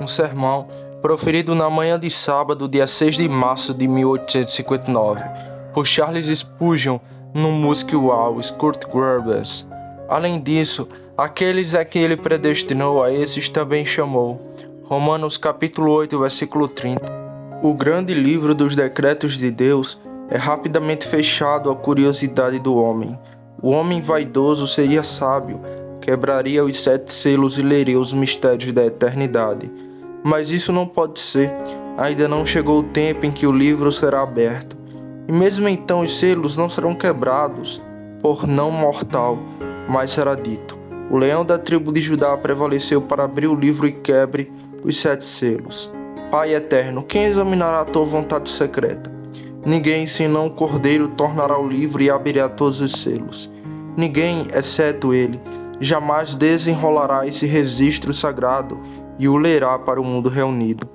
Um sermão proferido na manhã de sábado, dia 6 de março de 1859, por Charles Spurgeon no Music Hall, Kurt Grubbers. Além disso, aqueles a que ele predestinou, a esses também chamou. Romanos capítulo 8, versículo 30. O grande livro dos decretos de Deus é rapidamente fechado à curiosidade do homem. O homem vaidoso seria sábio, quebraria os 7 selos e leria os mistérios da eternidade. Mas isso não pode ser. Ainda não chegou o tempo em que o livro será aberto. E mesmo então os selos não serão quebrados por não mortal, mas será dito: o leão da tribo de Judá prevaleceu para abrir o livro e quebre os 7 selos. Pai eterno, quem examinará a tua vontade secreta? Ninguém, senão o Cordeiro, tornará o livro e abrirá todos os selos. Ninguém, exceto ele, jamais desenrolará esse registro sagrado e o lerá para o mundo reunido.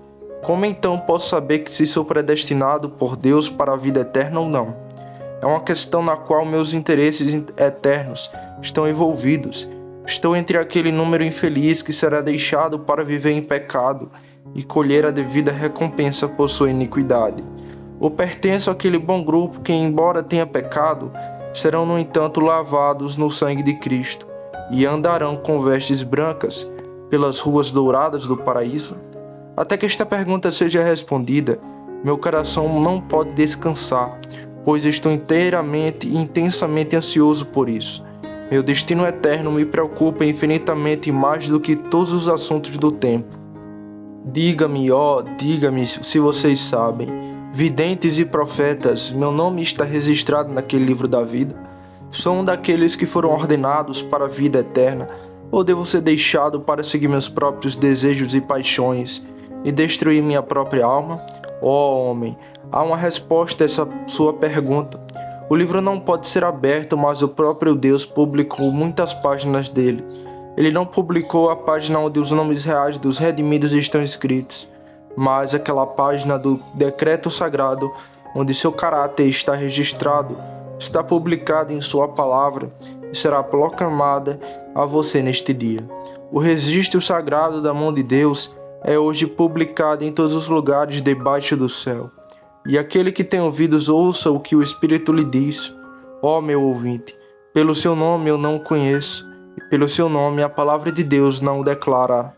Como então posso saber que se sou predestinado por Deus para a vida eterna ou não? É uma questão na qual meus interesses eternos estão envolvidos. Estou entre aquele número infeliz que será deixado para viver em pecado e colher a devida recompensa por sua iniquidade. Ou pertenço àquele bom grupo que, embora tenha pecado, serão no entanto lavados no sangue de Cristo e andarão com vestes brancas pelas ruas douradas do paraíso? Até que esta pergunta seja respondida, meu coração não pode descansar, pois estou inteiramente e intensamente ansioso por isso. Meu destino eterno me preocupa infinitamente mais do que todos os assuntos do tempo. Diga-me se vocês sabem, videntes e profetas, meu nome está registrado naquele livro da vida? Sou um daqueles que foram ordenados para a vida eterna, ou devo ser deixado para seguir meus próprios desejos e paixões e destruir minha própria alma? Ó homem, há uma resposta a essa sua pergunta. O livro não pode ser aberto, mas o próprio Deus publicou muitas páginas dele. Ele não publicou a página onde os nomes reais dos redimidos estão escritos, mas aquela página do decreto sagrado, onde seu caráter está registrado, está publicada em sua palavra e será proclamada a você neste dia. O registro sagrado da mão de Deus é hoje publicado em todos os lugares debaixo do céu. E aquele que tem ouvidos ouça o que o Espírito lhe diz. Ó meu ouvinte, pelo seu nome eu não o conheço, e pelo seu nome a palavra de Deus não o declara.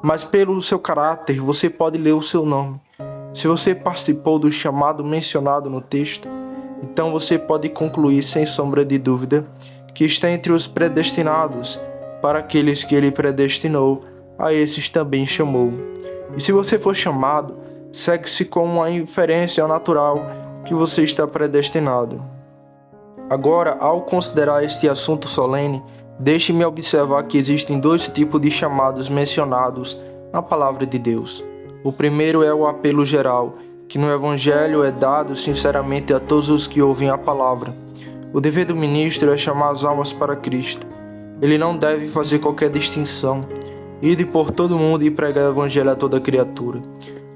Mas pelo seu caráter você pode ler o seu nome. Se você participou do chamado mencionado no texto, então você pode concluir sem sombra de dúvida que está entre os predestinados. Para aqueles que ele predestinou, a esses também chamou. E se você for chamado, segue-se com uma inferência natural que você está predestinado. Agora, ao considerar este assunto solene, deixe-me observar que existem 2 tipos de chamados mencionados na palavra de Deus. O primeiro é o apelo geral, que no Evangelho é dado sinceramente a todos os que ouvem a palavra. O dever do ministro é chamar as almas para Cristo. Ele não deve fazer qualquer distinção. Ide por todo mundo e pregar o Evangelho a toda criatura.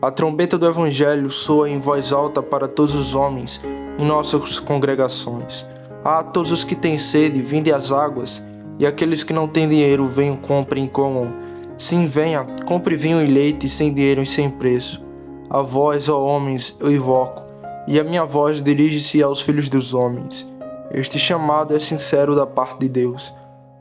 A trombeta do Evangelho soa em voz alta para todos os homens em nossas congregações. A todos os que têm sede, vinde às águas, e aqueles que não têm dinheiro, venham, comprem e comam. Sim, venha, compre vinho e leite sem dinheiro e sem preço. A vós, ó homens, eu invoco, e a minha voz dirige-se aos filhos dos homens. Este chamado é sincero da parte de Deus.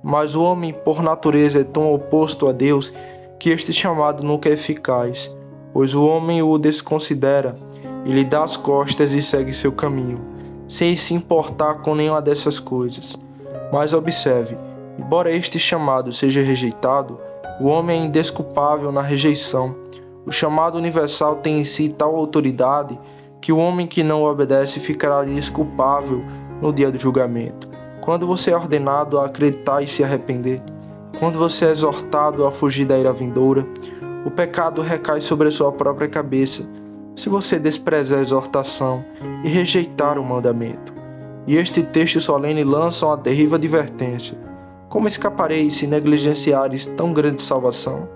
Mas o homem, por natureza, é tão oposto a Deus que este chamado nunca é eficaz, pois o homem o desconsidera, ele dá as costas e segue seu caminho, sem se importar com nenhuma dessas coisas. Mas observe, embora este chamado seja rejeitado, o homem é indesculpável na rejeição. O chamado universal tem em si tal autoridade que o homem que não obedece ficará desculpável no dia do julgamento. Quando você é ordenado a acreditar e se arrepender, quando você é exortado a fugir da ira vindoura, o pecado recai sobre a sua própria cabeça, se você desprezar a exortação e rejeitar o mandamento. E este texto solene lança uma terrível advertência. Como escapareis se negligenciares tão grande salvação?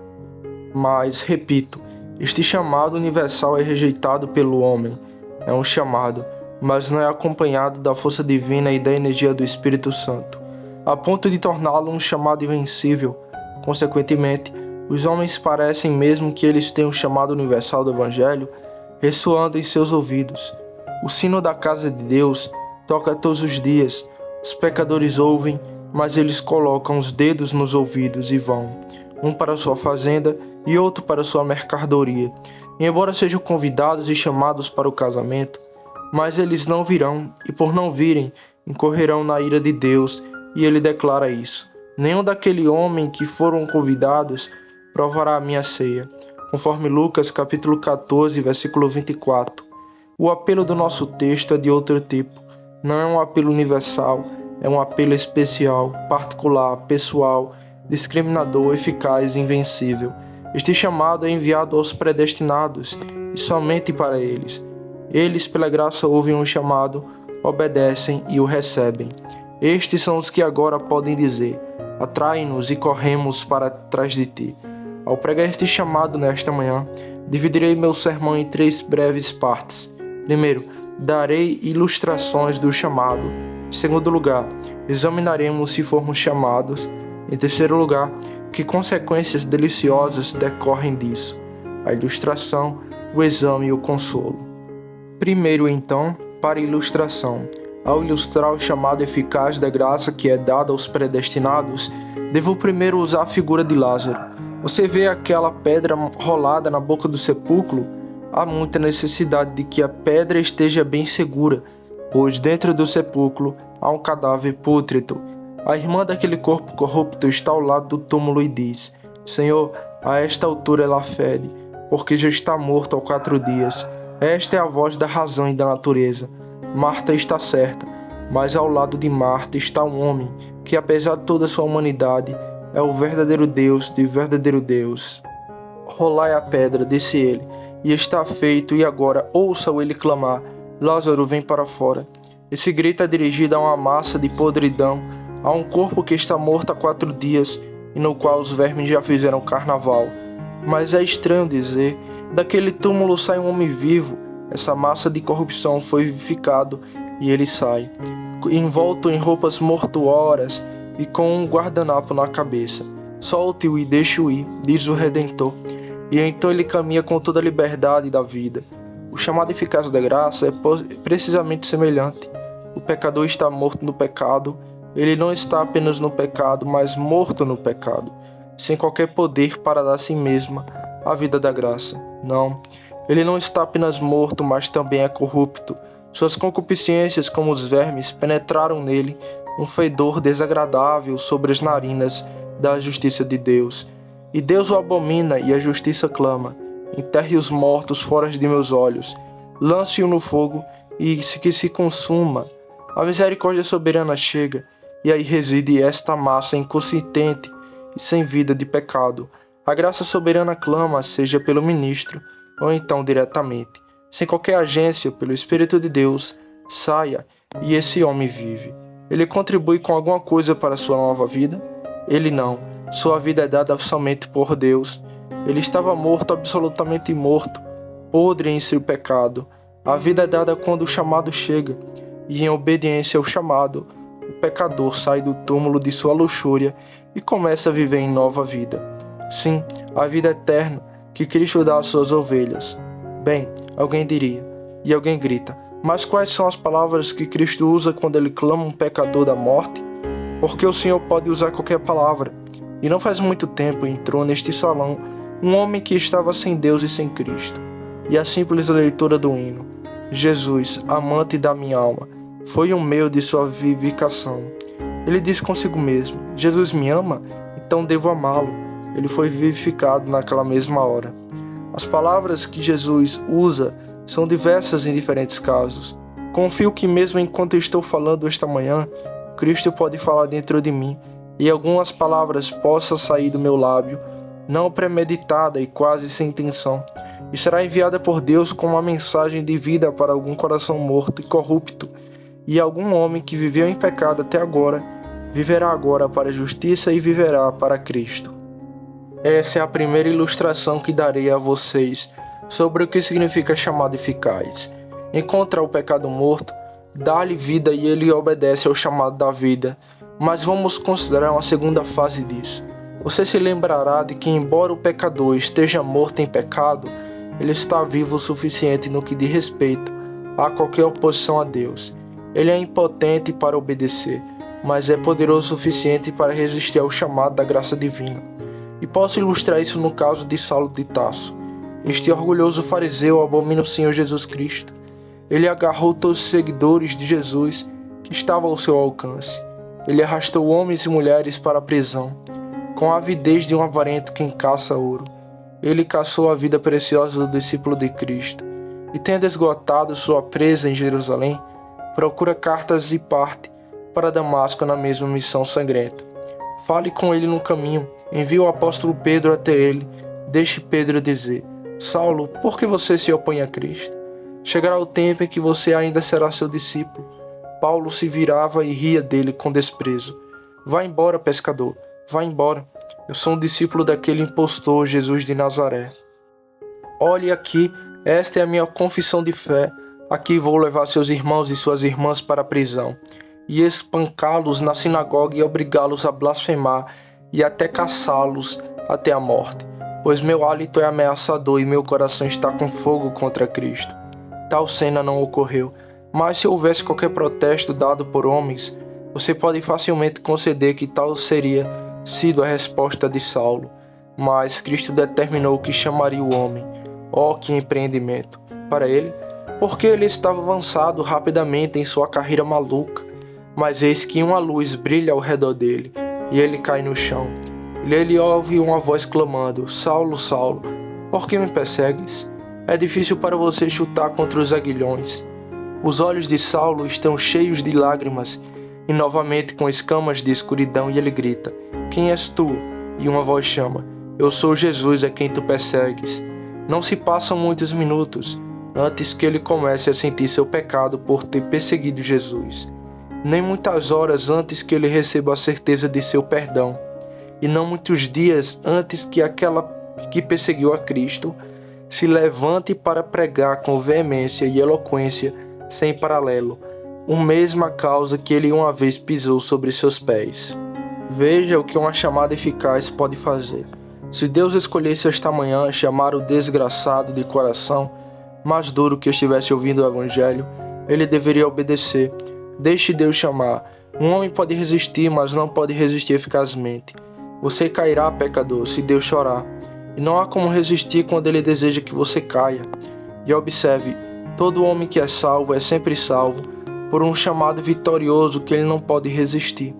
Mas, repito, este chamado universal é rejeitado pelo homem. É um chamado, mas não é acompanhado da força divina e da energia do Espírito Santo, a ponto de torná-lo um chamado invencível. Consequentemente, Os homens parecem mesmo que eles têm o chamado universal do Evangelho ressoando em seus ouvidos. O sino da casa de Deus toca todos os dias. Os pecadores ouvem, mas eles colocam os dedos nos ouvidos e vão, um para sua fazenda e outro para sua mercadoria. E embora sejam convidados e chamados para o casamento, mas eles não virão, e por não virem, incorrerão na ira de Deus, e ele declara isso. Nenhum daquele homem que foram convidados provará a minha ceia. Conforme Lucas capítulo 14, versículo 24. O apelo do nosso texto é de outro tipo. Não é um apelo universal, é um apelo especial, particular, pessoal, discriminador, eficaz e invencível. Este chamado é enviado aos predestinados e somente para eles. Eles, pela graça, ouvem um chamado, obedecem e o recebem. Estes são os que agora podem dizer: atrai-nos e corremos para trás de ti. Ao pregar este chamado nesta manhã, dividirei meu sermão em 3 breves partes. Primeiro, darei ilustrações do chamado. Em segundo lugar, examinaremos se formos chamados. Em terceiro lugar, que consequências deliciosas decorrem disso: a ilustração, o exame e o consolo. Primeiro, então, para a ilustração. Ao ilustrar o chamado eficaz da graça que é dada aos predestinados, devo primeiro usar a figura de Lázaro. Você vê aquela pedra rolada na boca do sepulcro? Há muita necessidade de que a pedra esteja bem segura, pois dentro do sepulcro há um cadáver pútrido. A irmã daquele corpo corrupto está ao lado do túmulo e diz: Senhor, a esta altura ela fede, porque já está morto há 4 dias. Esta é a voz da razão e da natureza. Marta está certa, mas ao lado de Marta está um homem que, apesar de toda a sua humanidade, é o verdadeiro Deus de verdadeiro Deus. Rolai a pedra, disse ele, e está feito, e agora ouça-o ele clamar: Lázaro, vem para fora. Esse grito é dirigido a uma massa de podridão, a um corpo que está morto há 4 dias e no qual os vermes já fizeram carnaval. Mas é estranho dizer, daquele túmulo sai um homem vivo. Essa massa de corrupção foi vivificado e ele sai, envolto em roupas mortuórias e com um guardanapo na cabeça. Solte-o e deixe-o ir, diz o Redentor. E então ele caminha com toda a liberdade da vida. O chamado eficaz da graça é precisamente semelhante. O pecador está morto no pecado. Ele não está apenas no pecado, mas morto no pecado, sem qualquer poder para dar a si mesma a vida da graça. Não, ele não está apenas morto, mas também é corrupto. Suas concupiscências, como os vermes, penetraram nele, um fedor desagradável sobre as narinas da justiça de Deus. E Deus o abomina e a justiça clama: enterre os mortos fora de meus olhos, lance-o no fogo e que se consuma. A misericórdia soberana chega, e aí reside esta massa inconsistente e sem vida de pecado. A graça soberana clama, seja pelo ministro, ou então diretamente, sem qualquer agência, pelo Espírito de Deus, saia, e esse homem vive. Ele contribui com alguma coisa para a sua nova vida? Ele não. Sua vida é dada somente por Deus. Ele estava morto, absolutamente morto, podre em seu pecado. A vida é dada quando o chamado chega, e em obediência ao chamado, o pecador sai do túmulo de sua luxúria e começa a viver em nova vida. Sim, a vida eterna que Cristo dá às suas ovelhas. Bem, alguém diria, e alguém grita: mas quais são as palavras que Cristo usa quando ele clama um pecador da morte? Porque o Senhor pode usar qualquer palavra. E não faz muito tempo entrou neste salão um homem que estava sem Deus e sem Cristo. E a simples leitura do hino: Jesus, amante da minha alma, foi um meio de sua vivificação. Ele disse consigo mesmo: Jesus me ama, então devo amá-lo. Ele foi vivificado naquela mesma hora. As palavras que Jesus usa são diversas em diferentes casos. Confio que mesmo enquanto eu estou falando esta manhã, Cristo pode falar dentro de mim e algumas palavras possam sair do meu lábio, não premeditada e quase sem intenção, e será enviada por Deus como uma mensagem de vida para algum coração morto e corrupto, e algum homem que viveu em pecado até agora, viverá agora para a justiça e viverá para Cristo. Essa é a primeira ilustração que darei a vocês sobre o que significa chamado eficaz. Encontra o pecado morto, dá-lhe vida e ele obedece ao chamado da vida. Mas vamos considerar uma segunda fase disso. Você se lembrará de que, embora o pecador esteja morto em pecado, ele está vivo o suficiente no que diz respeito a qualquer oposição a Deus. Ele é impotente para obedecer, mas é poderoso o suficiente para resistir ao chamado da graça divina. E posso ilustrar isso no caso de Saulo de Tarso. Este orgulhoso fariseu abomina o Senhor Jesus Cristo. Ele agarrou todos os seguidores de Jesus que estavam ao seu alcance. Ele arrastou homens e mulheres para a prisão, com a avidez de um avarento que caça ouro. Ele caçou a vida preciosa do discípulo de Cristo. E tendo esgotado sua presa em Jerusalém, procura cartas e parte para Damasco na mesma missão sangrenta. Fale com ele no caminho, envie o apóstolo Pedro até ele, deixe Pedro dizer: Saulo, por que você se opõe a Cristo? Chegará o tempo em que você ainda será seu discípulo. Paulo se virava e ria dele com desprezo. Vá embora, pescador, vá embora. Eu sou um discípulo daquele impostor Jesus de Nazaré. Olhe aqui, esta é a minha confissão de fé. Aqui vou levar seus irmãos e suas irmãs para a prisão, e espancá-los na sinagoga e obrigá-los a blasfemar e até caçá-los até a morte, pois meu hálito é ameaçador e meu coração está com fogo contra Cristo. Tal cena não ocorreu, mas se houvesse qualquer protesto dado por homens, você pode facilmente conceder que tal seria sido a resposta de Saulo. Mas Cristo determinou que chamaria o homem. Oh, que empreendimento! Para ele, porque ele estava avançado rapidamente em sua carreira maluca. Mas eis que uma luz brilha ao redor dele, e ele cai no chão. Ele ouve uma voz clamando: Saulo, Saulo, por que me persegues? É difícil para você chutar contra os aguilhões. Os olhos de Saulo estão cheios de lágrimas, e novamente com escamas de escuridão, e ele grita: Quem és tu? E uma voz chama: Eu sou Jesus a quem tu persegues. Não se passam muitos minutos antes que ele comece a sentir seu pecado por ter perseguido Jesus, nem muitas horas antes que ele receba a certeza de seu perdão, e não muitos dias antes que aquela que perseguiu a Cristo se levante para pregar com veemência e eloquência sem paralelo a mesma causa que ele uma vez pisou sobre seus pés. Veja o que uma chamada eficaz pode fazer. Se Deus escolhesse esta manhã chamar o desgraçado de coração mais duro que estivesse ouvindo o Evangelho, ele deveria obedecer. Deixe Deus chamar. Um homem pode resistir, mas não pode resistir eficazmente. Você cairá, pecador, se Deus chorar. E não há como resistir quando ele deseja que você caia. E observe, todo homem que é salvo é sempre salvo por um chamado vitorioso que ele não pode resistir.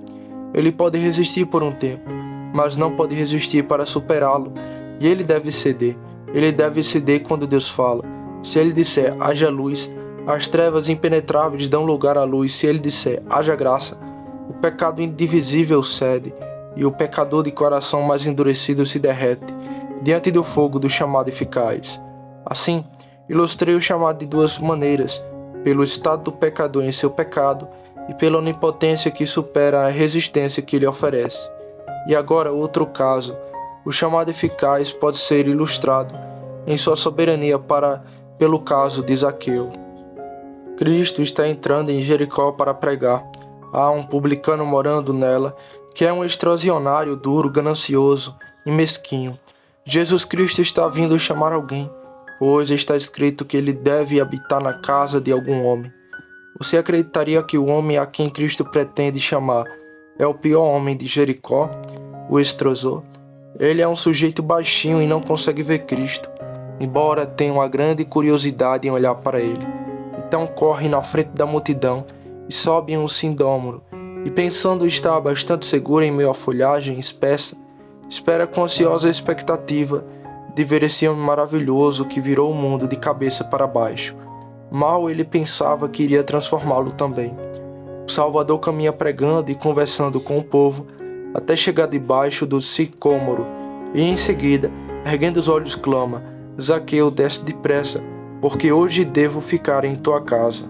Ele pode resistir por um tempo, mas não pode resistir para superá-lo. E ele deve ceder. Ele deve ceder quando Deus fala. Se ele disser, haja luz, as trevas impenetráveis dão lugar à luz. Se ele disser, haja graça, o pecado indivisível cede, e o pecador de coração mais endurecido se derrete diante do fogo do chamado eficaz. Assim, ilustrei o chamado de duas maneiras: pelo estado do pecador em seu pecado e pela onipotência que supera a resistência que lhe oferece. E agora outro caso: o chamado eficaz pode ser ilustrado em sua soberania pelo caso de Zaqueu. Cristo está entrando em Jericó para pregar. Há um publicano morando nela, que é um extorsionário duro, ganancioso e mesquinho. Jesus Cristo está vindo chamar alguém, pois está escrito que ele deve habitar na casa de algum homem. Você acreditaria que o homem a quem Cristo pretende chamar é o pior homem de Jericó, o extrosor? Ele é um sujeito baixinho e não consegue ver Cristo, embora tenha uma grande curiosidade em olhar para ele. Então corre na frente da multidão e sobe em um sindômoro, e pensando estar bastante seguro em meio à folhagem espessa, espera com ansiosa expectativa de ver esse homem maravilhoso que virou o mundo de cabeça para baixo. Mal ele pensava que iria transformá-lo também. O Salvador caminha pregando e conversando com o povo até chegar debaixo do sicômoro, e em seguida, erguendo os olhos, clama: Zaqueu, desce depressa, porque hoje devo ficar em tua casa.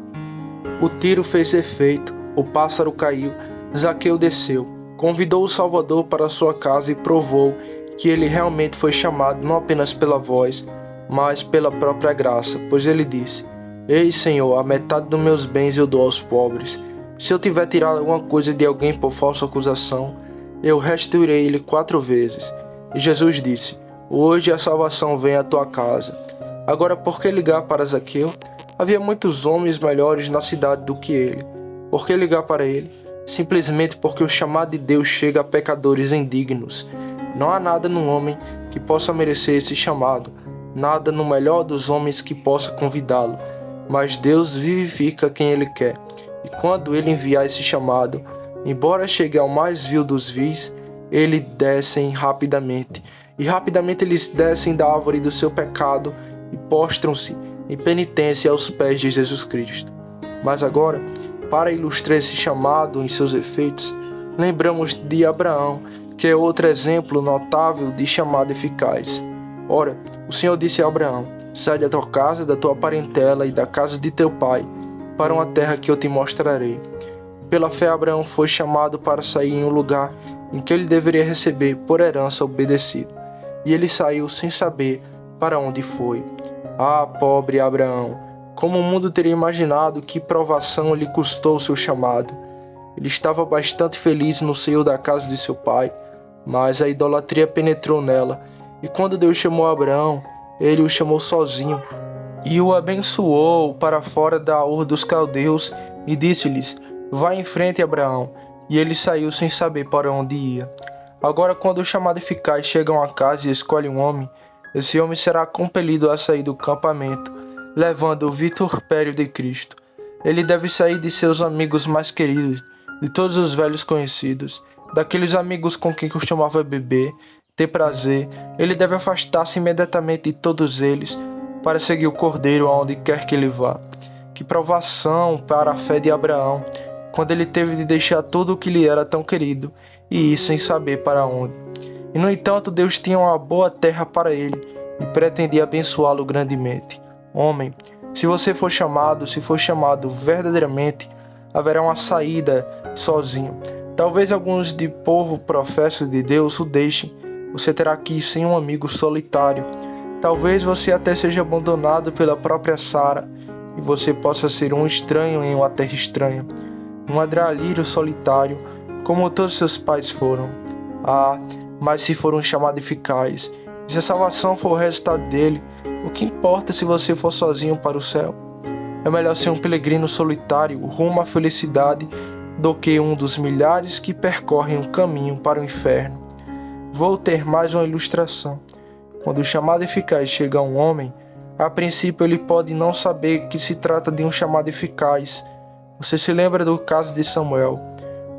O tiro fez efeito, o pássaro caiu, Zaqueu desceu, convidou o Salvador para sua casa e provou que ele realmente foi chamado não apenas pela voz, mas pela própria graça, pois ele disse: Ei, Senhor, a metade dos meus bens eu dou aos pobres. Se eu tiver tirado alguma coisa de alguém por falsa acusação, eu restituirei-lhe 4 vezes. E Jesus disse: hoje a salvação vem à tua casa. Agora, por que ligar para Zaqueu? Havia muitos homens melhores na cidade do que ele. Por que ligar para ele? Simplesmente porque o chamado de Deus chega a pecadores indignos. Não há nada no homem que possa merecer esse chamado, nada no melhor dos homens que possa convidá-lo. Mas Deus vivifica quem Ele quer. E quando Ele enviar esse chamado, embora chegue ao mais vil dos vis, eles descem rapidamente. E rapidamente eles descem da árvore do seu pecado e postram-se em penitência aos pés de Jesus Cristo. Mas agora, para ilustrar esse chamado em seus efeitos, lembramos de Abraão, que é outro exemplo notável de chamado eficaz. Ora, o Senhor disse a Abraão: sai da tua casa, da tua parentela e da casa de teu pai, para uma terra que eu te mostrarei. Pela fé, Abraão foi chamado para sair em um lugar em que ele deveria receber por herança obedecido. E ele saiu sem saber para onde foi. Ah, pobre Abraão! Como o mundo teria imaginado que provação lhe custou seu chamado. Ele estava bastante feliz no seio da casa de seu pai, mas a idolatria penetrou nela, e quando Deus chamou Abraão, ele o chamou sozinho, e o abençoou para fora da Ur dos Caldeus, e disse-lhes: vá em frente, Abraão, e ele saiu sem saber para onde ia. Agora, quando o chamado eficaz chega a uma casa e escolhe um homem, esse homem será compelido a sair do campamento, levando o vitupério de Cristo. Ele deve sair de seus amigos mais queridos, de todos os velhos conhecidos, daqueles amigos com quem costumava beber, ter prazer. Ele deve afastar-se imediatamente de todos eles, para seguir o Cordeiro aonde quer que ele vá. Que provação para a fé de Abraão, quando ele teve de deixar tudo o que lhe era tão querido, e ir sem saber para onde. E no entanto, Deus tinha uma boa terra para ele, e pretendia abençoá-lo grandemente. Homem, se você for chamado, se for chamado verdadeiramente, haverá uma saída sozinho. Talvez alguns de povo professo de Deus o deixem. Você terá que ir sem um amigo solitário. Talvez você até seja abandonado pela própria Sara, e você possa ser um estranho em uma terra estranha, um adralheiro solitário, como todos seus pais foram. Ah, mas se for um chamado eficaz, se a salvação for o resultado dele, o que importa se você for sozinho para o céu? É melhor ser um peregrino solitário rumo à felicidade do que um dos milhares que percorrem um caminho para o inferno. Vou ter mais uma ilustração. Quando o chamado eficaz chega a um homem, a princípio ele pode não saber que se trata de um chamado eficaz. Você se lembra do caso de Samuel?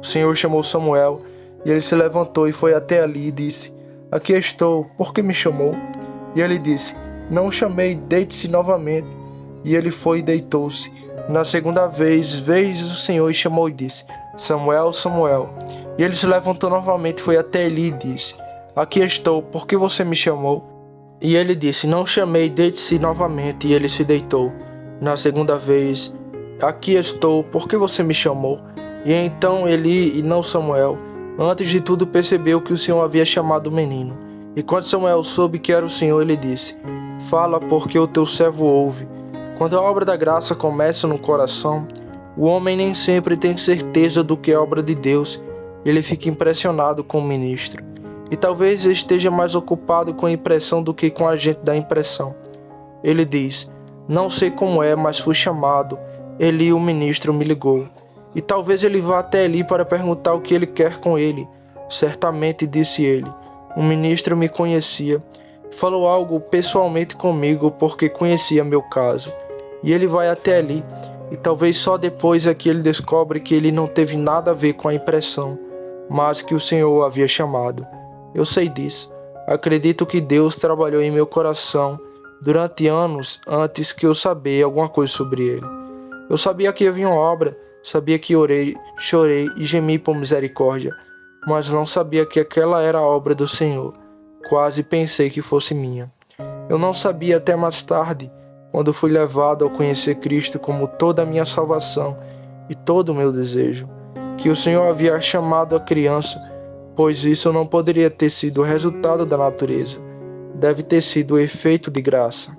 O Senhor chamou Samuel, e ele se levantou e foi até ali e disse: aqui estou, por que me chamou? E ele disse: não o chamei, deite-se novamente. E ele foi e deitou-se. Na segunda vez, veio o Senhor e chamou e disse: Samuel, Samuel. E ele se levantou novamente, foi até Eli e disse: aqui estou, por que você me chamou? E ele disse: não chamei, deite-se novamente. E ele se deitou. Na segunda vez: aqui estou, por que você me chamou? E então Eli, e não Samuel, antes de tudo percebeu que o Senhor havia chamado o menino. E quando Samuel soube que era o Senhor, ele disse: fala, porque o teu servo ouve. Quando a obra da graça começa no coração, o homem nem sempre tem certeza do que é obra de Deus. Ele fica impressionado com o ministro. E talvez esteja mais ocupado com a impressão do que com a gente da impressão. Ele diz: não sei como é, mas fui chamado. Eli, o ministro, me ligou. E talvez ele vá até Eli para perguntar o que ele quer com ele. Certamente, disse ele, o ministro me conhecia. Falou algo pessoalmente comigo porque conhecia meu caso. E ele vai até Eli. E talvez só depois é que ele descobre que ele não teve nada a ver com a impressão, mas que o Senhor o havia chamado. Eu sei disso. Acredito que Deus trabalhou em meu coração durante anos antes que eu sabia alguma coisa sobre ele. Eu sabia que havia uma obra, sabia que orei, chorei e gemi por misericórdia, mas não sabia que aquela era a obra do Senhor. Quase pensei que fosse minha. Eu não sabia até mais tarde, quando fui levado a conhecer Cristo como toda a minha salvação e todo o meu desejo, que o Senhor havia chamado a criança, pois isso não poderia ter sido o resultado da natureza, deve ter sido o efeito de graça.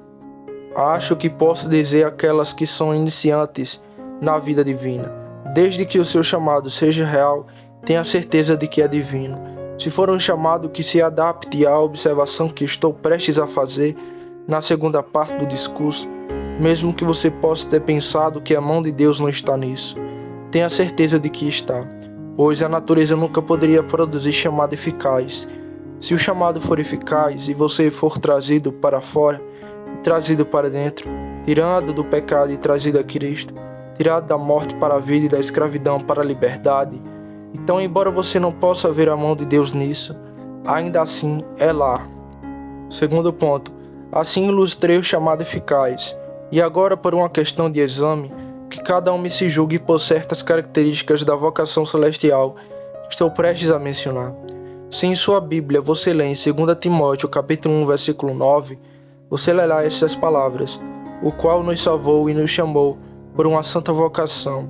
Acho que posso dizer àquelas que são iniciantes na vida divina, desde que o seu chamado seja real, tenha certeza de que é divino. Se for um chamado que se adapte à observação que estou prestes a fazer na segunda parte do discurso, mesmo que você possa ter pensado que a mão de Deus não está nisso, tenha certeza de que está, pois a natureza nunca poderia produzir chamado eficaz. Se o chamado for eficaz e você for trazido para fora e trazido para dentro, tirado do pecado e trazido a Cristo, tirado da morte para a vida e da escravidão para a liberdade, então, embora você não possa ver a mão de Deus nisso, ainda assim é lá. Segundo ponto, assim ilustrei o chamado eficaz. E agora, por uma questão de exame, que cada homem se julgue por certas características da vocação celestial que estou prestes a mencionar. Se em sua Bíblia você lê em 2 Timóteo capítulo 1, versículo 9, você lerá essas palavras: o qual nos salvou e nos chamou por uma santa vocação.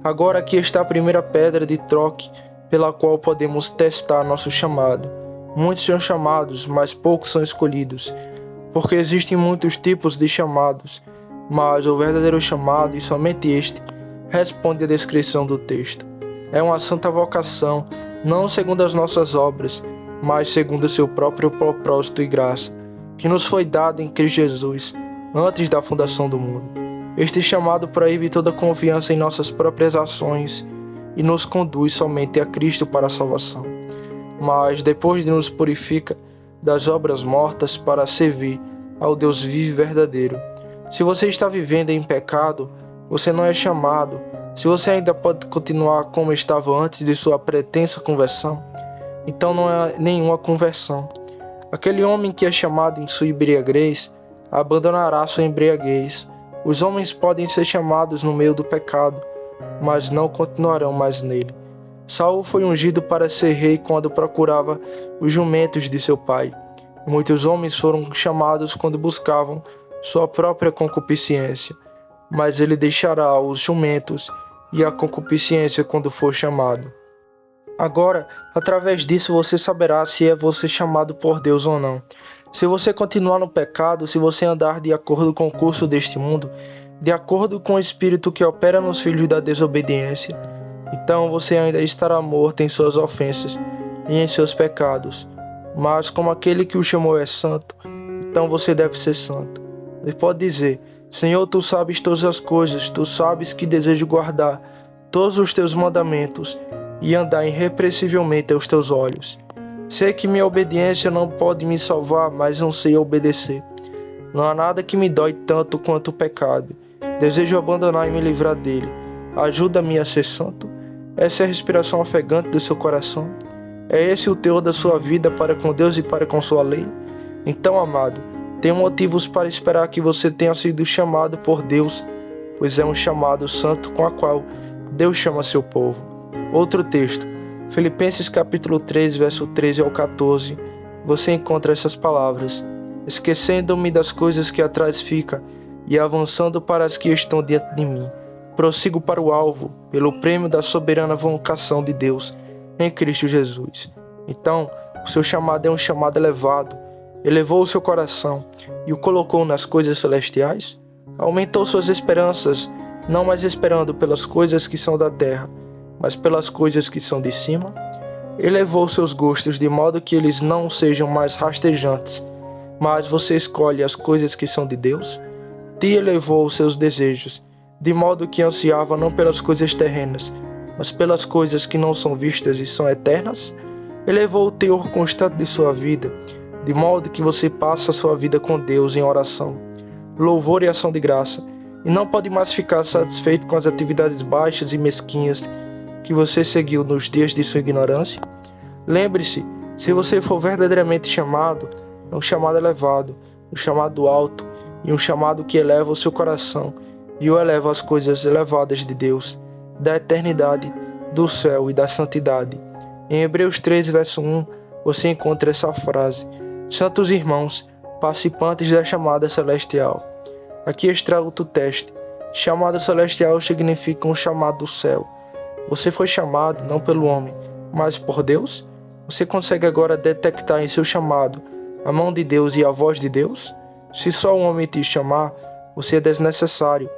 Agora aqui está a primeira pedra de troque pela qual podemos testar nosso chamado. Muitos são chamados, mas poucos são escolhidos, porque existem muitos tipos de chamados, mas o verdadeiro chamado, e somente este, responde à descrição do texto. É uma santa vocação, não segundo as nossas obras, mas segundo o seu próprio propósito e graça, que nos foi dado em Cristo Jesus, antes da fundação do mundo. Este chamado proíbe toda confiança em nossas próprias ações e nos conduz somente a Cristo para a salvação. Mas depois de nos purifica das obras mortas para servir ao Deus vivo e verdadeiro. Se você está vivendo em pecado, você não é chamado. Se você ainda pode continuar como estava antes de sua pretensa conversão, então não é nenhuma conversão. Aquele homem que é chamado em sua embriaguez abandonará sua embriaguez. Os homens podem ser chamados no meio do pecado, mas não continuarão mais nele. Saul foi ungido para ser rei quando procurava os jumentos de seu pai. E muitos homens foram chamados quando buscavam sua própria concupiscência, mas ele deixará os jumentos e a concupiscência quando for chamado. Agora, através disso você saberá se é você chamado por Deus ou não. Se você continuar no pecado, se você andar de acordo com o curso deste mundo, de acordo com o espírito que opera nos filhos da desobediência, então você ainda estará morto em suas ofensas e em seus pecados. Mas como aquele que o chamou é santo, então você deve ser santo. Ele pode dizer: Senhor, tu sabes todas as coisas, tu sabes que desejo guardar todos os teus mandamentos e andar irrepreensivelmente aos teus olhos. Sei que minha obediência não pode me salvar, mas não sei obedecer. Não há nada que me dói tanto quanto o pecado. Desejo abandonar e me livrar dele. Ajuda-me a ser santo. Essa é a respiração ofegante do seu coração. É esse o teor da sua vida para com Deus e para com sua lei? Então, amado, tenho motivos para esperar que você tenha sido chamado por Deus, pois é um chamado santo com a qual Deus chama seu povo. Outro texto, Filipenses capítulo 3, verso 13 ao 14, você encontra essas palavras: esquecendo-me das coisas que atrás ficam e avançando para as que estão diante de mim, prossigo para o alvo, pelo prêmio da soberana vocação de Deus em Cristo Jesus. Então, o seu chamado é um chamado elevado. Elevou o seu coração e o colocou nas coisas celestiais. Aumentou suas esperanças, não mais esperando pelas coisas que são da terra, mas pelas coisas que são de cima. Elevou seus gostos de modo que eles não sejam mais rastejantes, mas você escolhe as coisas que são de Deus. Te elevou os seus desejos, de modo que ansiava não pelas coisas terrenas, mas pelas coisas que não são vistas e são eternas. Elevou o teor constante de sua vida, de modo que você passa a sua vida com Deus em oração, louvor e ação de graça, e não pode mais ficar satisfeito com as atividades baixas e mesquinhas que você seguiu nos dias de sua ignorância. Lembre-se, se você for verdadeiramente chamado, é um chamado elevado, um chamado alto e um chamado que eleva o seu coração e o eleva às coisas elevadas de Deus, da eternidade, do céu e da santidade. Em Hebreus 3, verso 1, você encontra essa frase: Santos irmãos, participantes da chamada celestial. Aqui está outro teste. Chamada celestial significa um chamado do céu. Você foi chamado não pelo homem, mas por Deus? Você consegue agora detectar em seu chamado a mão de Deus e a voz de Deus? Se só o homem te chamar, você é desnecessário.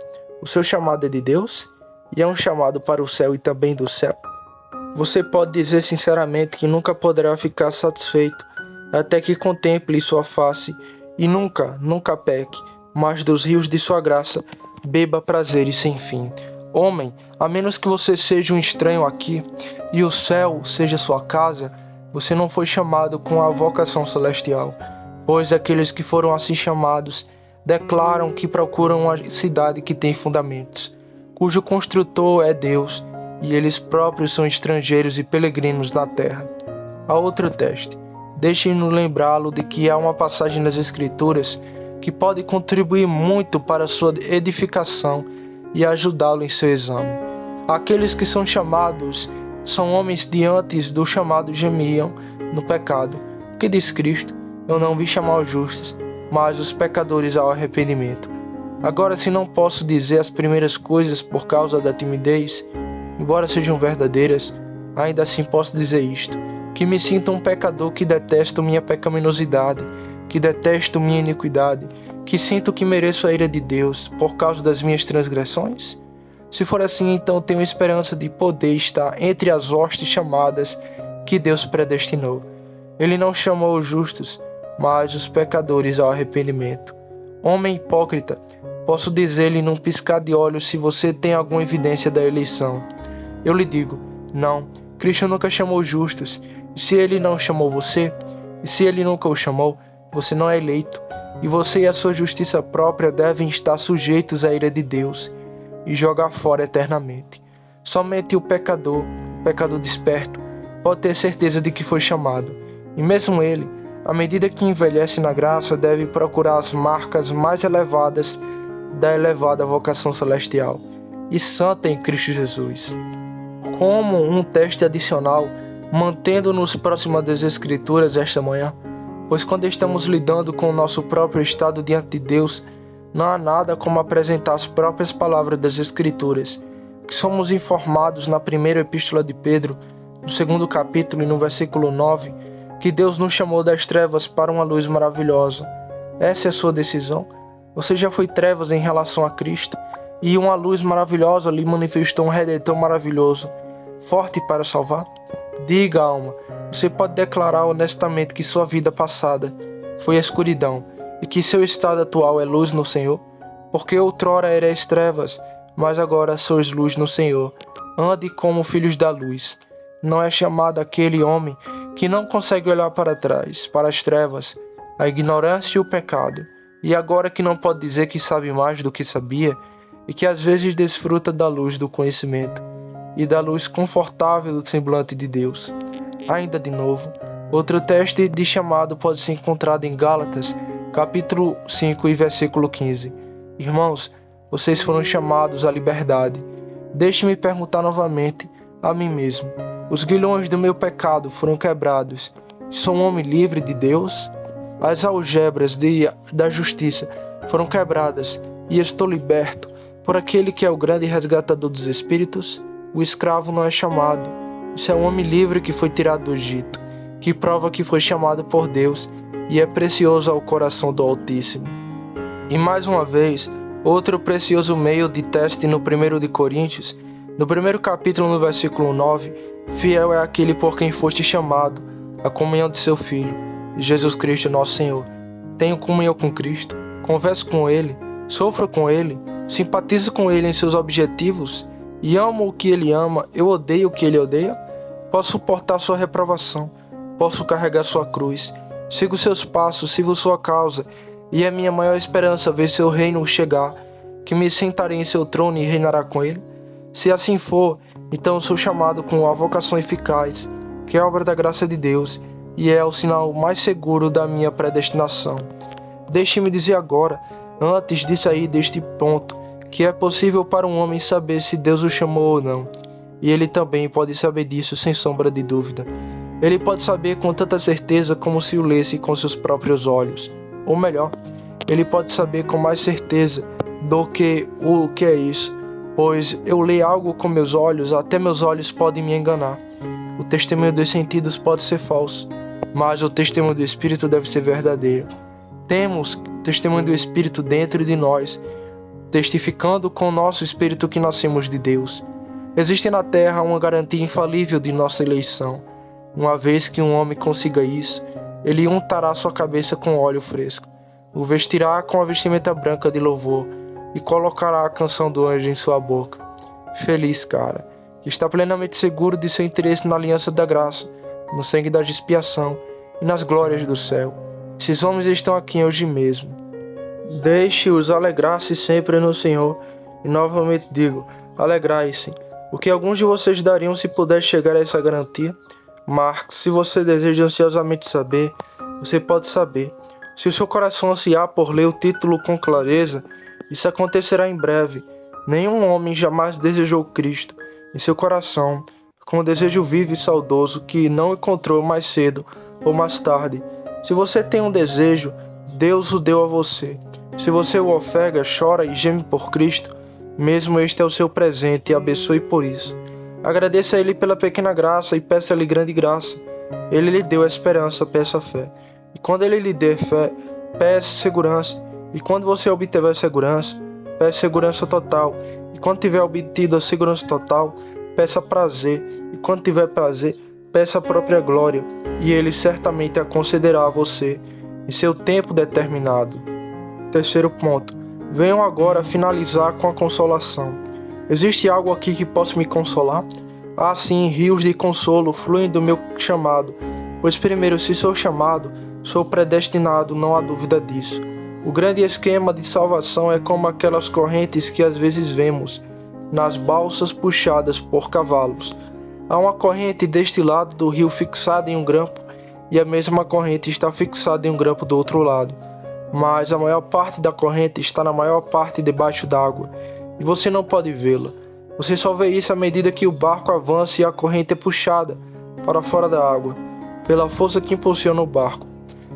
O seu chamado é de Deus e é um chamado para o céu e também do céu. Você pode dizer sinceramente que nunca poderá ficar satisfeito até que contemple sua face e nunca peque, mas dos rios de sua graça beba prazeres sem fim. Homem, a menos que você seja um estranho aqui e o céu seja sua casa, você não foi chamado com a vocação celestial, pois aqueles que foram assim chamados declaram que procuram uma cidade que tem fundamentos, cujo construtor é Deus, e eles próprios são estrangeiros e peregrinos na terra. A outro teste. Deixe-nos lembrá-lo de que há uma passagem nas Escrituras que pode contribuir muito para a sua edificação e ajudá-lo em seu exame. Aqueles que são chamados são homens de antes do chamado gemiam no pecado. O que diz Cristo? Eu não vim chamar os justos, mas os pecadores ao arrependimento. Agora, se não posso dizer as primeiras coisas por causa da timidez, embora sejam verdadeiras, ainda assim posso dizer isto, que me sinto um pecador que detesto minha pecaminosidade, que detesto minha iniquidade, que sinto que mereço a ira de Deus por causa das minhas transgressões? Se for assim, então tenho esperança de poder estar entre as hostes chamadas que Deus predestinou. Ele não chamou os justos, mas os pecadores ao arrependimento. Homem hipócrita, posso dizer-lhe num piscar de olhos se você tem alguma evidência da eleição. Eu lhe digo, não, Cristo nunca chamou os justos. E se ele não chamou você, e se ele nunca o chamou, você não é eleito, e você e a sua justiça própria devem estar sujeitos à ira de Deus e jogar fora eternamente. Somente o pecador desperto, pode ter certeza de que foi chamado, e mesmo ele, à medida que envelhece na graça, deve procurar as marcas mais elevadas da elevada vocação celestial e santa em Cristo Jesus. Como um teste adicional, mantendo-nos próximos das Escrituras esta manhã, pois quando estamos lidando com o nosso próprio estado diante de Deus, não há nada como apresentar as próprias palavras das Escrituras, que somos informados na primeira epístola de Pedro, no 2º capítulo e no versículo 9, que Deus nos chamou das trevas para uma luz maravilhosa. Essa é a sua decisão? Você já foi trevas em relação a Cristo, e uma luz maravilhosa lhe manifestou um Redentor maravilhoso, forte para salvar? Diga, alma, você pode declarar honestamente que sua vida passada foi escuridão e que seu estado atual é luz no Senhor? Porque outrora erais trevas, mas agora sois luz no Senhor. Ande como filhos da luz. Não é chamado aquele homem que não consegue olhar para trás, para as trevas, a ignorância e o pecado, e agora que não pode dizer que sabe mais do que sabia e que às vezes desfruta da luz do conhecimento e da luz confortável do semblante de Deus. Ainda de novo, outro teste de chamado pode ser encontrado em Gálatas, capítulo 5 e versículo 15. Irmãos, vocês foram chamados à liberdade. Deixe-me perguntar novamente a mim mesmo. Os grilhões do meu pecado foram quebrados. Sou um homem livre de Deus? As algebras da justiça foram quebradas e estou liberto por aquele que é o grande resgatador dos espíritos? O escravo não é chamado. Isso é um homem livre que foi tirado do Egito, que prova que foi chamado por Deus e é precioso ao coração do Altíssimo. E mais uma vez, outro precioso meio de teste no 1 de Coríntios, no 1º capítulo, no versículo 9, fiel é aquele por quem foste chamado, a comunhão de seu Filho, Jesus Cristo nosso Senhor. Tenho comunhão com Cristo, converso com Ele, sofro com Ele, simpatizo com Ele em seus objetivos e amo o que Ele ama, eu odeio o que Ele odeia? Posso suportar sua reprovação, posso carregar sua cruz, sigo seus passos, sigo sua causa, e é minha maior esperança ver seu reino chegar, que me sentarei em seu trono e reinará com Ele? Se assim for, então sou chamado com a vocação eficaz, que é obra da graça de Deus, e é o sinal mais seguro da minha predestinação. Deixe-me dizer agora, antes de sair deste ponto, que é possível para um homem saber se Deus o chamou ou não, e ele também pode saber disso sem sombra de dúvida. Ele pode saber com tanta certeza como se o lesse com seus próprios olhos. Ou melhor, ele pode saber com mais certeza do que o que é isso, pois eu leio algo com meus olhos, até meus olhos podem me enganar. O testemunho dos sentidos pode ser falso, mas o testemunho do Espírito deve ser verdadeiro. Temos o testemunho do Espírito dentro de nós, testificando com o nosso Espírito que nascemos de Deus. Existe na Terra uma garantia infalível de nossa eleição. Uma vez que um homem consiga isso, ele untará sua cabeça com óleo fresco, o vestirá com a vestimenta branca de louvor e colocará a canção do anjo em sua boca. Feliz cara, que está plenamente seguro de seu interesse na aliança da graça, no sangue da expiação e nas glórias do céu. Esses homens estão aqui hoje mesmo. Deixe-os alegrar-se sempre no Senhor, e novamente digo, alegrai-se. O que alguns de vocês dariam se pudesse chegar a essa garantia? Marcos, se você deseja ansiosamente saber, você pode saber. Se o seu coração ansiar por ler o título com clareza, isso acontecerá em breve. Nenhum homem jamais desejou Cristo em seu coração, com um desejo vivo e saudoso que não encontrou mais cedo ou mais tarde. Se você tem um desejo, Deus o deu a você. Se você o ofega, chora e geme por Cristo, mesmo este é o seu presente e abençoe por isso. Agradeça a Ele pela pequena graça e peça-lhe grande graça. Ele lhe deu a esperança, peça fé. E quando Ele lhe der fé, peça segurança. E quando você obtiver segurança, peça segurança total. E quando tiver obtido a segurança total, peça prazer. E quando tiver prazer, peça a própria glória. E Ele certamente a concederá a você em seu tempo determinado. Terceiro ponto. Venham agora finalizar com a consolação. Existe algo aqui que possa me consolar? Ah, sim, rios de consolo fluem do meu chamado. Pois primeiro, se sou chamado, sou predestinado, não há dúvida disso. O grande esquema de salvação é como aquelas correntes que às vezes vemos nas balsas puxadas por cavalos. Há uma corrente deste lado do rio fixada em um grampo e a mesma corrente está fixada em um grampo do outro lado. Mas a maior parte da corrente está na maior parte debaixo d'água e você não pode vê-la. Você só vê isso à medida que o barco avança e a corrente é puxada para fora da água, pela força que impulsiona o barco.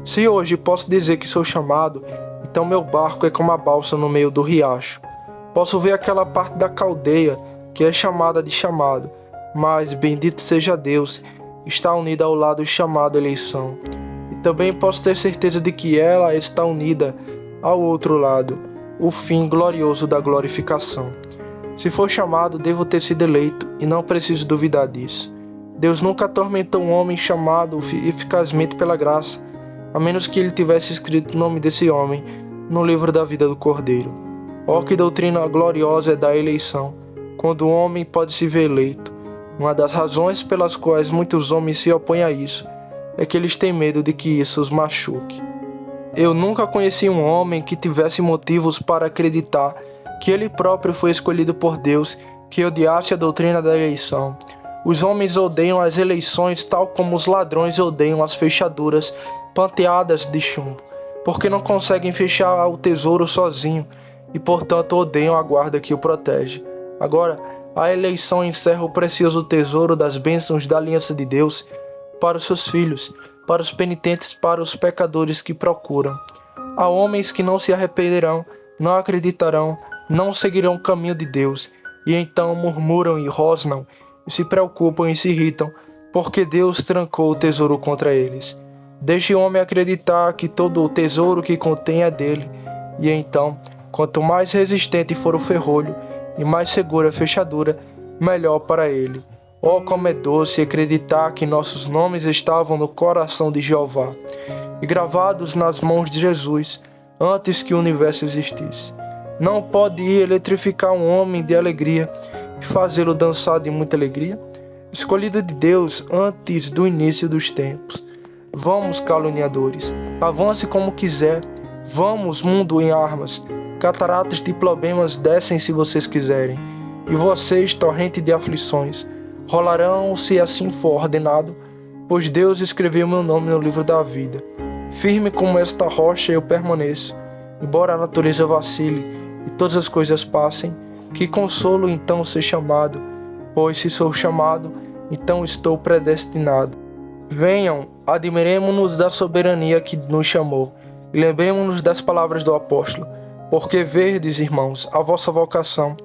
Se hoje posso dizer que sou chamado, então meu barco é como a balsa no meio do riacho. Posso ver aquela parte da caldeia que é chamada de chamado, mas bendito seja Deus, está unida ao lado chamado eleição. E também posso ter certeza de que ela está unida ao outro lado, o fim glorioso da glorificação. Se for chamado, devo ter sido eleito, e não preciso duvidar disso. Deus nunca atormentou um homem chamado eficazmente pela graça, a menos que ele tivesse escrito o nome desse homem no livro da vida do Cordeiro. Oh, que doutrina gloriosa é da eleição, quando o homem pode se ver eleito. Uma das razões pelas quais muitos homens se opõem a isso é que eles têm medo de que isso os machuque. Eu nunca conheci um homem que tivesse motivos para acreditar que ele próprio foi escolhido por Deus, que odiasse a doutrina da eleição. Os homens odeiam as eleições tal como os ladrões odeiam as fechaduras panteadas de chumbo, porque não conseguem fechar o tesouro sozinho e, portanto, odeiam a guarda que o protege. Agora, a eleição encerra o precioso tesouro das bênçãos da aliança de Deus para os seus filhos, para os penitentes, para os pecadores que procuram. Há homens que não se arrependerão, não acreditarão, não seguirão o caminho de Deus, e então murmuram e rosnam, e se preocupam e se irritam, porque Deus trancou o tesouro contra eles. Deixe o homem acreditar que todo o tesouro que contém é dele, e então, quanto mais resistente for o ferrolho, e mais segura a fechadura, melhor para ele. Oh, como é doce acreditar que nossos nomes estavam no coração de Jeová, e gravados nas mãos de Jesus, antes que o universo existisse. Não pode ir eletrificar um homem de alegria e fazê-lo dançar de muita alegria? Escolhido de Deus antes do início dos tempos. Vamos, caluniadores, avance como quiser. Vamos, mundo em armas. Cataratas de problemas descem se vocês quiserem. E vocês, torrente de aflições, rolarão se assim for ordenado, pois Deus escreveu meu nome no livro da vida. Firme como esta rocha eu permaneço, embora a natureza vacile e todas as coisas passem, que consolo então ser chamado, pois se sou chamado, então estou predestinado. Venham, admiremo-nos da soberania que nos chamou, e lembremo-nos das palavras do apóstolo, porque verdes, irmãos, a vossa vocação,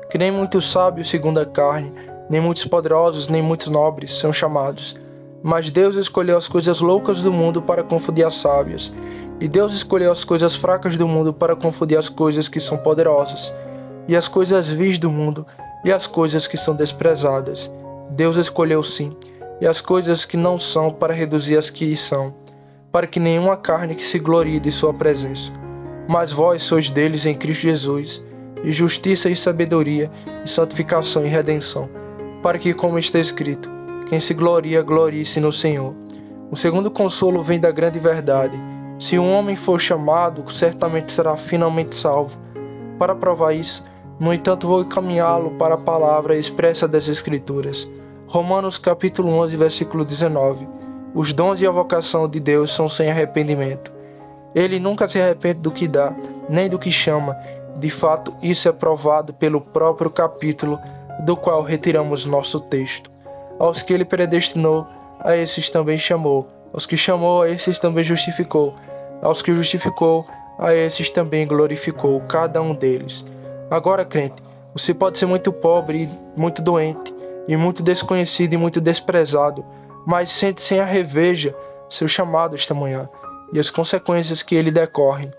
que nem muitos sábios segundo a carne, nem muitos poderosos, nem muitos nobres são chamados, mas Deus escolheu as coisas loucas do mundo para confundir as sábias, e Deus escolheu as coisas fracas do mundo para confundir as coisas que são poderosas, e as coisas vis do mundo, e as coisas que são desprezadas. Deus escolheu sim, e as coisas que não são para reduzir as que são, para que nenhuma carne que se glorie de sua presença. Mas vós sois deles em Cristo Jesus, e justiça e sabedoria, e santificação e redenção, para que, como está escrito, quem se gloria, glorie-se no Senhor. O segundo consolo vem da grande verdade. Se um homem for chamado, certamente será finalmente salvo. Para provar isso, no entanto, vou encaminhá-lo para a palavra expressa das Escrituras. Romanos capítulo 11, versículo 19. Os dons e a vocação de Deus são sem arrependimento. Ele nunca se arrepende do que dá, nem do que chama. De fato, isso é provado pelo próprio capítulo do qual retiramos nosso texto. Aos que ele predestinou, a esses também chamou. Aos que chamou, a esses também justificou. Aos que justificou, a esses também glorificou, cada um deles. Agora, crente, você pode ser muito pobre, muito doente, e muito desconhecido e muito desprezado, mas sente sem a reveja seu chamado esta manhã e as consequências que ele decorrem.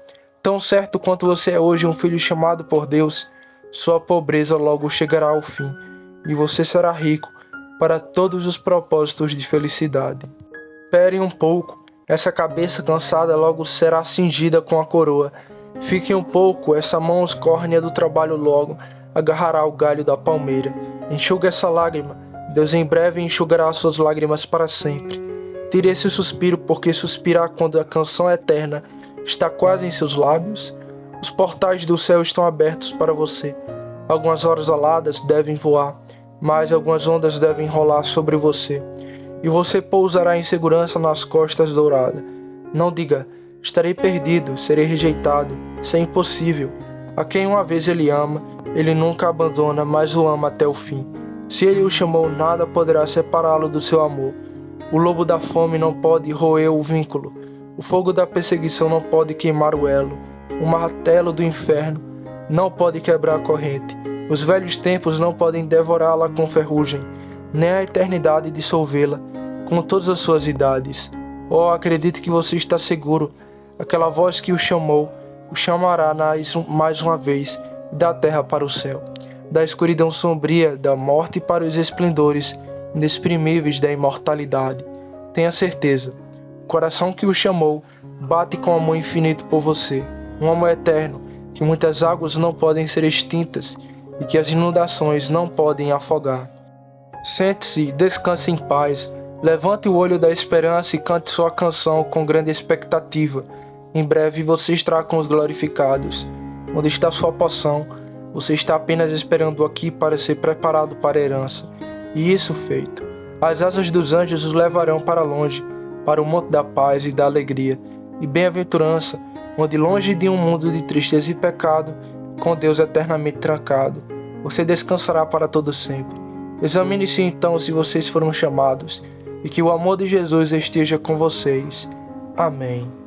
Tão certo quanto você é hoje um filho chamado por Deus, sua pobreza logo chegará ao fim, e você será rico para todos os propósitos de felicidade. Espere um pouco, essa cabeça cansada logo será cingida com a coroa. Fique um pouco, essa mão escórnea do trabalho logo agarrará o galho da palmeira. Enxuga essa lágrima, Deus em breve enxugará suas lágrimas para sempre. Tire esse suspiro, porque suspirar quando a canção eterna está quase em seus lábios. Os portais do céu estão abertos para você. Algumas horas aladas devem voar, mas algumas ondas devem rolar sobre você. E você pousará em segurança nas costas douradas. Não diga, estarei perdido, serei rejeitado. Isso é impossível. A quem uma vez ele ama, ele nunca abandona, mas o ama até o fim. Se ele o chamou, nada poderá separá-lo do seu amor. O lobo da fome não pode roer o vínculo. O fogo da perseguição não pode queimar o elo. O martelo do inferno não pode quebrar a corrente. Os velhos tempos não podem devorá-la com ferrugem, nem a eternidade dissolvê-la com todas as suas idades. Oh, acredite que você está seguro. Aquela voz que o chamou, o chamará mais uma vez, da terra para o céu, da escuridão sombria, da morte para os esplendores inexprimíveis da imortalidade. Tenha certeza, o coração que o chamou bate com amor infinito por você, um amor eterno, que muitas águas não podem ser extintas e que as inundações não podem afogar. Sente-se, descanse em paz, levante o olho da esperança e cante sua canção com grande expectativa. Em breve você estará com os glorificados. Onde está sua poção? Você está apenas esperando aqui para ser preparado para a herança. E isso feito, as asas dos anjos os levarão para longe, para o monte da paz e da alegria, e bem-aventurança, onde longe de um mundo de tristeza e pecado, com Deus eternamente trancado, você descansará para todo sempre. Examine-se então se vocês foram chamados, e que o amor de Jesus esteja com vocês. Amém.